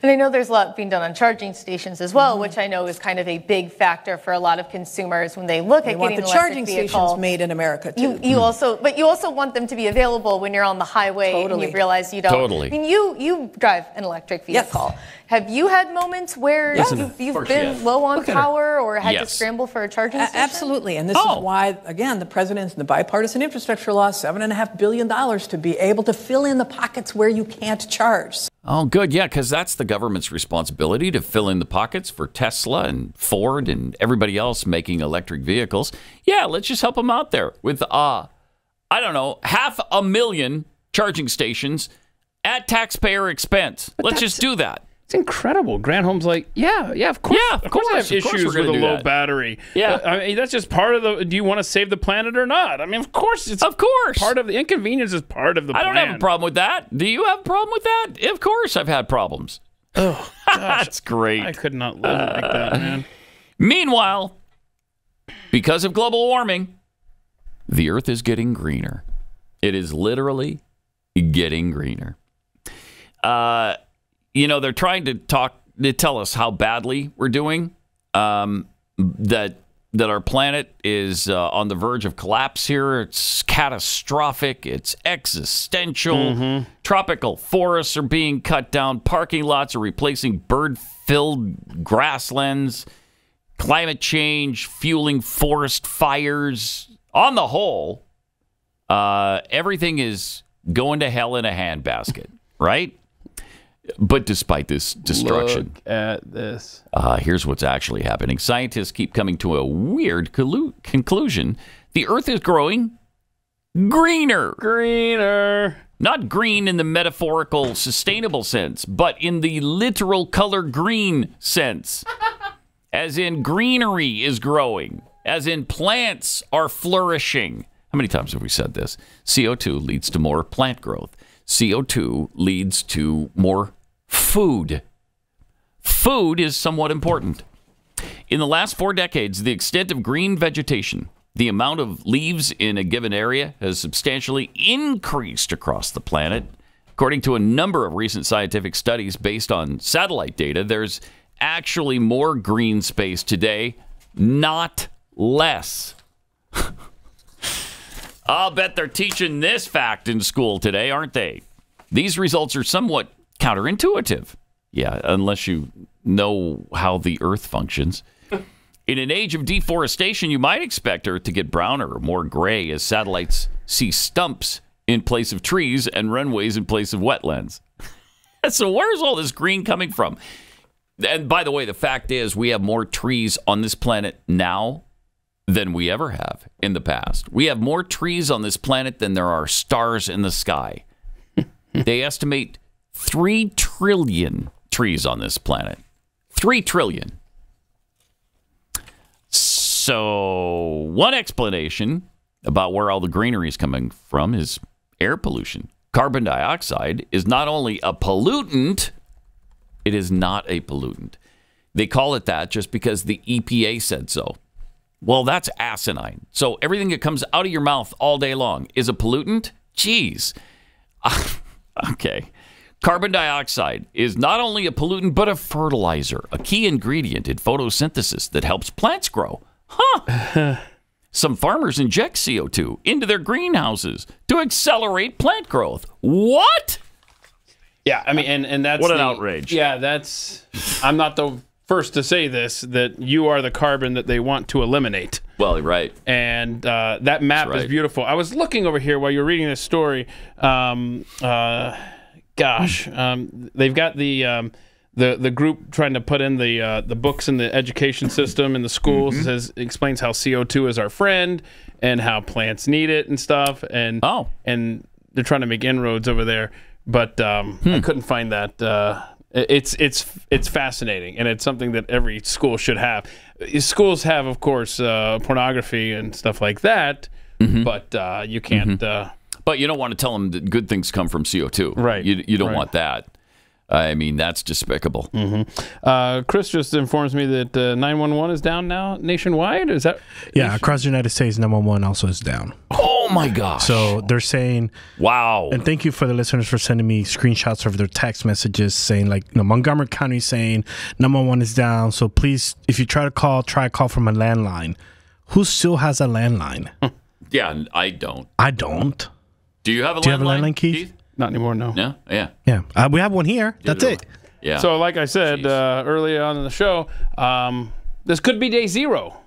And I know there's a lot being done on charging stations as well, which I know is kind of a big factor for a lot of consumers when they look at getting an electric vehicle. They want the charging stations made in America too. You also want them to be available when you're on the highway and you realize you don't. Totally. I mean, you drive an electric vehicle. Yes. Have you had moments where you've been low on power or had to scramble for a charging station? Absolutely, and this is why, again, the president's the bipartisan infrastructure law, $7.5 billion to be able to fill in the pockets where you can't charge. Oh, good. Yeah, because that's the government's responsibility to fill in the pockets for Tesla and Ford and everybody else making electric vehicles. Yeah, let's just help them out there with, I don't know, 500,000 charging stations at taxpayer expense. Let's just do that. It's incredible. Granholm's like, of course. Yeah, of course. I have issues with a low battery. Yeah. I mean, that's just part of the, do you want to save the planet or not? I mean, of course. It's part of the inconvenience is part of the plan. I don't have a problem with that. Do you have a problem with that? Of course I've had problems. Oh, gosh. That's great. I could not live like that, man. Meanwhile, because of global warming, the Earth is getting greener. It is literally getting greener. They're trying to tell us how badly we're doing, that our planet is on the verge of collapse here. It's catastrophic. It's existential. Tropical forests are being cut down. Parking lots are replacing bird-filled grasslands. Climate change, fueling forest fires. On the whole, everything is going to hell in a handbasket, right? But despite this destruction, look at this. Here's what's actually happening. Scientists keep coming to a weird conclusion. The Earth is growing greener. Greener. Not green in the metaphorical, sustainable sense, but in the literal color green sense. As in greenery is growing. As in plants are flourishing. How many times have we said this? CO2 leads to more plant growth. CO2 leads to more food. Food is somewhat important. In the last 4 decades, the extent of green vegetation, the amount of leaves in a given area, has substantially increased across the planet. According to a number of recent scientific studies based on satellite data, there's actually more green space today, not less. I'll bet they're teaching this fact in school today, aren't they? These results are somewhat counterintuitive. Yeah, unless you know how the Earth functions. In an age of deforestation, you might expect Earth to get browner or more gray as satellites see stumps in place of trees and runways in place of wetlands. So where's all this green coming from? And by the way, the fact is we have more trees on this planet now than we ever have in the past. We have more trees on this planet than there are stars in the sky. They estimate 3 trillion trees on this planet. 3 trillion. So one explanation about where all the greenery is coming from is air pollution. Carbon dioxide is not only a pollutant, it is not a pollutant. They call it that just because the EPA said so. Well, that's asinine. So everything that comes out of your mouth all day long is a pollutant? Jeez. Okay. Carbon dioxide is not only a pollutant, but a fertilizer, a key ingredient in photosynthesis that helps plants grow. Huh. Some farmers inject CO2 into their greenhouses to accelerate plant growth. What? Yeah, I mean, and that's what an outrage. Yeah, that's. I'm not the first to say this, that you are the carbon that they want to eliminate. Well, right. And that map is beautiful. I was looking over here while you were reading this story. They've got the group trying to put in the books in the education system in the schools. It explains how CO2 is our friend and how plants need it and stuff. And and they're trying to make inroads over there. But I couldn't find that. It's fascinating, and it's something that every school should have. Schools have, of course, pornography and stuff like that, but you can't. But you don't want to tell them that good things come from CO2. Right. You don't want that. I mean, that's despicable. Chris just informs me that 911 is down now nationwide. Is that? Yeah, across the United States, 911 also is down. Oh Oh my gosh. So they're saying, wow. and thank you for the listeners for sending me screenshots of their text messages saying, like, Montgomery County saying 911 is down. So please, if you try to call from a landline. Who still has a landline? Yeah, I don't. I don't. Do you have a landline? Do you have a landline, Keith? Not anymore, no. No? Yeah. Yeah. We have one here. That's it. Yeah. So, like I said early on in the show, this could be day 0.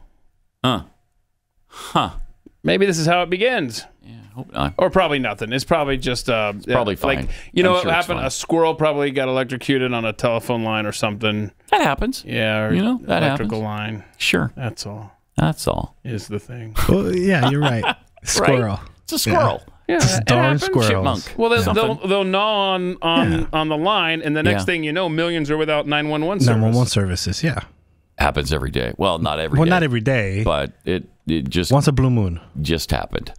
Maybe this is how it begins. Yeah, hope not. Or probably nothing. It's probably just probably fine. Like, you know I'm what happened? A squirrel probably got electrocuted on a telephone line or something. That happens. Yeah, or that electrical happens. line. Sure. That's all. That's all. Is the thing. Well, yeah, you're right. Squirrel. Right? It's a squirrel. Yeah, darn squirrels. Chipmunk. Well, they'll gnaw on the line, and the next thing you know, millions are without 911 service. 911 services, yeah. Happens every day. Well, not every day. Well, not every day. But it just... Once a blue moon. Just happened.